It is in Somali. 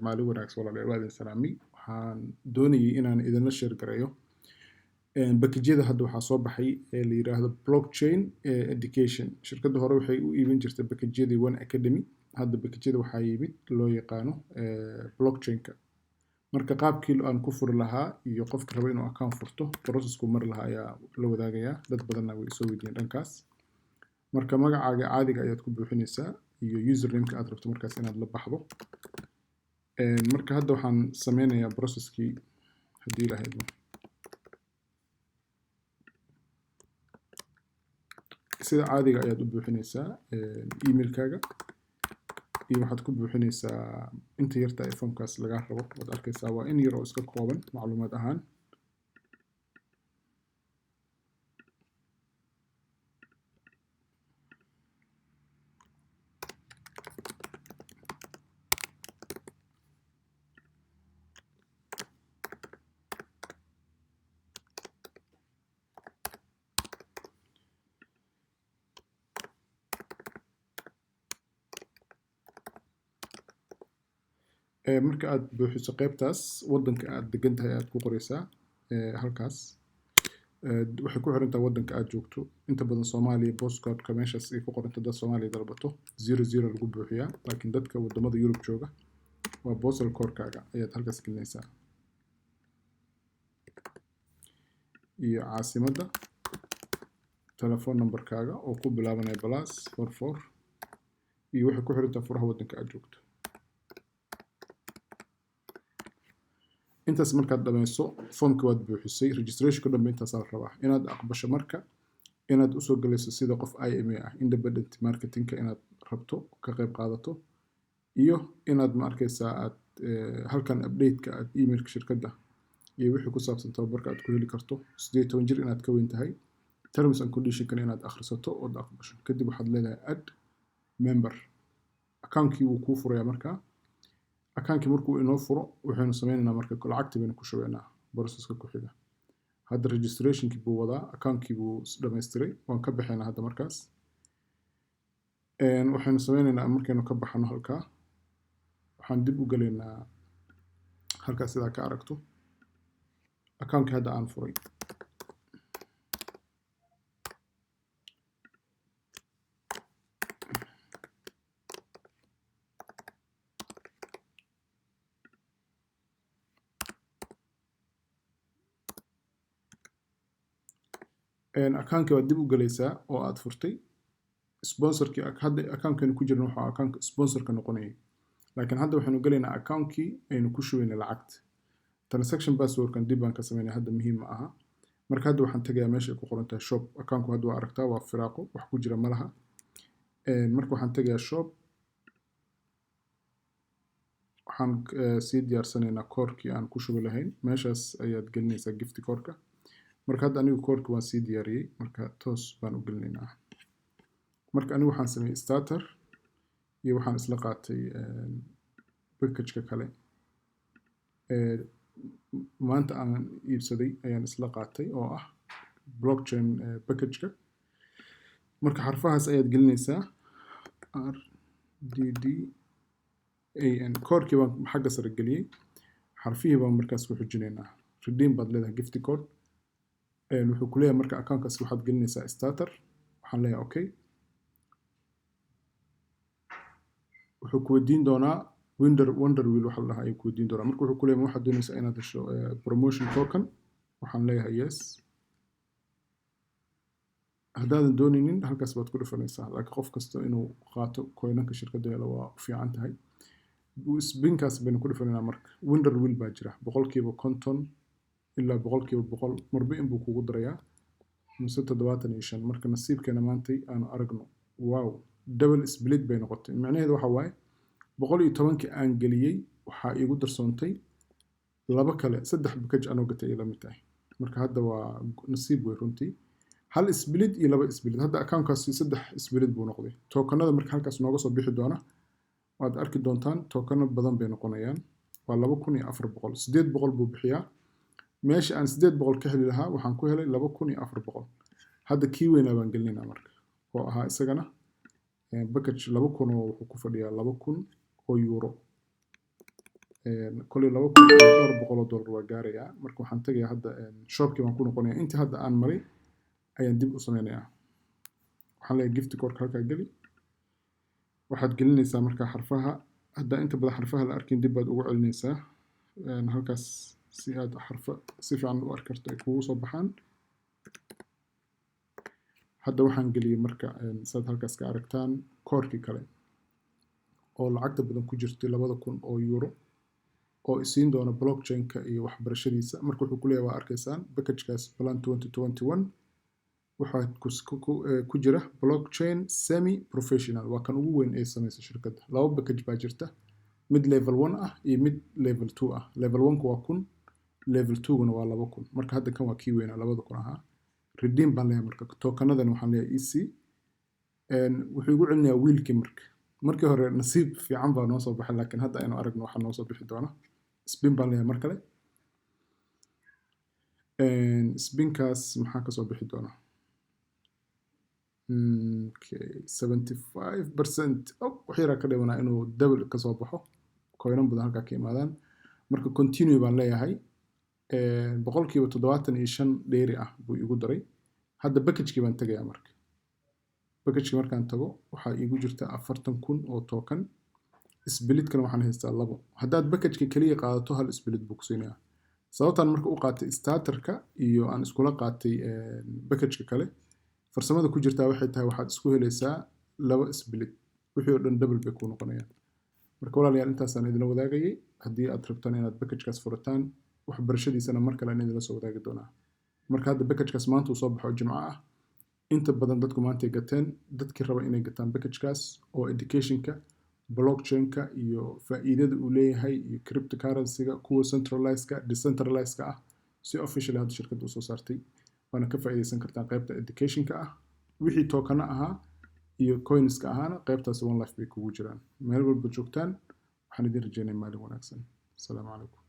maalin wanaagsan walaalayaal waa idin salaamay. Waxaan doonayay inaan idinla share gareeyo bakajyada hadda waxaa soo baxay ee la yiraahdo blockchain education. Shirkadda hore waxay u iibin jirtay bakajyadii One Academy. Hadda bakajyada waxaa yimid loo yaqaano blockchain-ka. Marka qaabkii aan ku furi lahaa iyo qofka raba inuu account furto process-ku mar lahaa ayaa la wadaagayaa. Dad badanna way soo weydiiyeen dhankaas. Marka magacaaga caadiga ayaad ku buuxinaysaa iyo username-ka aad rabto markaas inaad la baxdo. Marka hadda waxaan sameynayaa processkii haddii la haydo. Sida caadiga ayaad u buuxinaysaa email-kaaga iyo waxaad ku buuxinaysaa inta yarta ee formkaas laga rabo. Waad arkaysaa waa in yar oo iska kooban macluumaad ahaan. Marka aad buuxiso qaybtaas waddanka aad degan tahay aad ku qoraysaa halkaas waxay ku xiran tahay waddanka aad joogto. Inta badan Soomaaliya postcode-ka meeshaas ay ku qoran tahay dad Soomaaliya dalbato 00 lagu buuxiyaa, laakiin dadka wadamada Yurub jooga waa postal code-kaaga ayaad halkaas gelinaysaa iyo caasimadda, telephone number-kaaga oo ku bilaabanaya +44 iyo waxay ku xiran tahay furaha waddanka aad joogto. intaas markaad dhamayso formka waad buuxisay, registration-ka dhanba intaas la rabaa inaad aqbasho marka inaad u soo galayso sida qof IMA ah, independent marketing-ka inaad rabto ka qayb qaadato iyo inaad ma arkaysaa aad halkan update-ka aad email-ka shirkadda iyo wixii ku saabsan tababarka aad ku heli karto 18 jir inaad ka weyn tahay, terms and conditions-kan inaad akhrisato oo aqbasho. Kadib waxaad leedahay add member. Account-kii wuu kuu furayaa markaa. Account-kii markuu inoo furo waxaynu sameynaynaa marka lacagta baynu ku shubaynaa process-ka ku xiga. Hadda registration-kii buu wadaa, account-kii buu dhammaystiray. Waan ka baxaynaa hadda markaas. Waxaynu sameynaynaa markaynu ka baxano halkaa. Waxaan dib u galaynaa halkaas sidaa ka aragto. Account-kii hadda aan furay. Account-kii waad dib u galaysaa oo aad furtay. Sponsor-kii hadda account-kan ku jirno waxa account sponsor-ka noqonayay. Laakiin hadda waxaynu galaynaa account-kii aynu ku shubaynay lacagta. Transaction password-kan dib baan ka sameynay hadda muhiim ma aha. Marka hadda waxaan tagayaa meesha ay ku qoran tahay shop. Account-ku hadda waa aragtaa waa firaaqo wax ku jira malaha. Marka waxaan tagayaa shop. Waxaan sii diyaarsanaynaa koodhkii aan ku shubi lahayn. Meeshaas ayaad gelinaysaa gift koodhka. Marka hadda anigu koodhka waan sii diyaariyay. Marka toos baan u gelinaynaa. Marka anigu waxaan sameeyay starter iyo waxaan isla qaatay package-ka kale. Maanta aan iibsaday ayaan isla qaatay oo ah blockchain package-ka. Marka xarfahaas ayaad gelinaysaa RDDAN. Koodhkii baan xagga sare geliyay. Xarfihii baan markaas ku xujinaynaa. Redeem baad leedahay gift code. Wuxuu ku leeyahay marka account-kaas waxaad gelinaysaa starter. Waxaan leeyahay okay. wuxuu ku weydiin doonaa wonder wheel waxa la dhahaa ayuu ku weydiin doonaa. Marka wuxuu ku leeyahay waxaad doonaysaa inaad hesho promotion token. Waxaan leeyahay yes. Haddaadan doonaynin halkaas baad ku dhufanaysaa. Laakiin qof kasta inuu qaato coin-ka shirkadda helo waa u fiican tahay. Spin-kaas baynu ku dhufanaynaa marka. Wonder wheel baa jira 50% ilaa 100% marba in buu kugu darayaa 75. Marka nasiibkeena maantay aanu aragno. Wow, double split bay noqotay. Macnaheedu waxa waaye 110 aan geliyay waxaa iigu darsoontay laba kale 3 package anoo gatay la mid tahay. Marka hadda waa nasiib way runtii. Hal split iyo laba split. Hadda account-kaasi 3 split buu noqday. Tokenada marka halkaas nooga soo bixi doona waad arki doontaan tokenno badan bay noqonayaan. Waa 2400. 800 buu bixiyaa. meesha aan 800 ka heli lahaa waxaan ku helay 2400. hadda kii weynaa baan gelinaynaa marka oo ahaa isagana package 2000 oo wuxuu ku fadhiyaa 2000 oo euro كل لو كل دولار بقول دولار وجارية مركو حنتجي هذا شوب كي بنكون قنية أنت هذا آن مري أي ندب أصمينا وحلا جفت كورك هكا جلي واحد قلني سامركا حرفها هذا أنت بدأ حرفها الأركين دب بدو علنيسا هكا سياد حرف صفة عن الأركرت يكون صباحا هذا وحن قلي مركا ساد هكا سكاركتان كوركي كله أو العقد بدن كجرت لبض كون أو يورو oo isiin doona blockchain-ka iyo waxbarashadiisa marka wuxuu ku leeyahay waa arkaysaan package-kaas plan 2021 waxaa ku jira blockchain semi professional waa kan ugu weyn ee samaysa shirkadda laba package baa jirta mid level 1 ah iyo mid level 2 ah level 1 waa 1000 level 2 waa 2000 marka hadda kan waa kii weyn 2000 ahaa redeem baan leeyahay marka tokanadan waxaan leeyahay EC wuxuu igu celinayaa wiilkii markii hore nasiib fiican baa noo soo baxay laakiin hadda aynu aragno waxa noo soo bixi doona spin baan leeyahay mar kale spinkaas maxaa ka soo bixi doona okay 75% waxyara ka dhimanaa inuu double ka soo baxo coinan badan halka ka imaadaan marka continue baan leeyahay boqolkiiba 75 dheeri ah buu igu daray hadda package-kii baan tagayaa marka package markaan tago waxaa iigu jirta 40,000 oo token split-kan waxaan haystaa labo haddaad package-ka kaliya qaadato hal split buu ku siinayaa sababtaan marka u qaatay starter-ka iyo aan iskula qaatay package-ka kale farsamada ku jirtaa waxay tahay waxaad isku helaysaa laba split wixii oo dhan double bay ku noqonayaan marka walaalayaal intaasaan idin wadaagayay haddii aad rabtaan inaad package-kaas furataan waxbarashadiisana mar kale aan idin la soo wadaagi doonaa marka hadda package-kaas maanta uu soo baxo jimco ah inta badan dadku maanta ay gateen dadkii raba inay gataan package-kaas oo education-ka blockchain-ka iyo faa'iidada uu leeyahay iyo cryptocurrency-ga kuwa centralized-ka decentralized-ka ah si officially hadda shirkadda u soo saartay waana ka faa'iideysan kartaan qaybta education-ka ah wixii tokana ahaa iyo coins-ka ahaana qaybtaas one life bay kugu jiraan meel walba joogtaan waxaan idin rajeynayaa maalin wanaagsan assalaamu calaykum